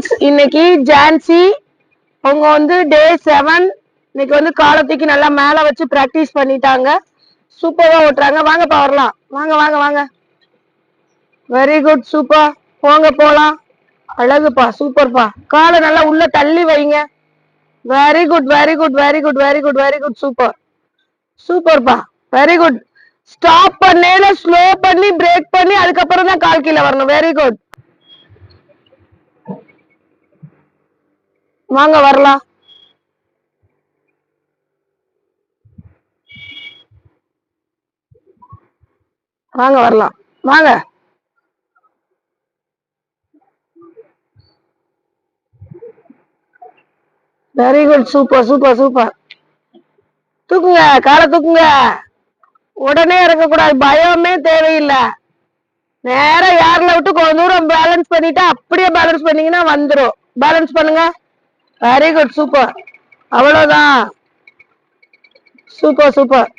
Friends, இன்னைக்கு ஜான்சி அவங்க வந்து டே 7 இன்னைக்கு வந்து காலத்துக்கு நல்லா மேல வச்சு பிராக்டிஸ் பண்ணிட்டாங்க. சூப்பரா ஓட்டுறாங்க. வாங்கப்பா வரலாம். வாங்க வாங்க வாங்க. Very good, super. போங்க போலாம். அழகுப்பா, சூப்பர்ப்பா. காலை நல்லா உள்ள தள்ளி வைங்க. Very good very good very good very good very good, super சூப்பர்ப்பா, வெரி குட். ஸ்டாப் பண்ணேல ஸ்லோ பண்ணி பிரேக் பண்ணி அதுக்கப்புறம் தான் கால் கீழே வரணும். Very good. வாங்க வரலாம். வாங்க வரலாம். வாங்க. Very good, super super super. தூக்குங்க, காலை தூக்குங்க. உடனே இறங்கக்கூடாது, பயமே தேவையில்லை. நேரா யாரில் விட்டு கொஞ்ச தூரம் பேலன்ஸ் பண்ணிட்டு அப்படியே பேலன்ஸ் பண்ணீங்கன்னா வந்துடும். பேலன்ஸ் பண்ணுங்க. Very good, super. அவ்வளவுதான். Super super.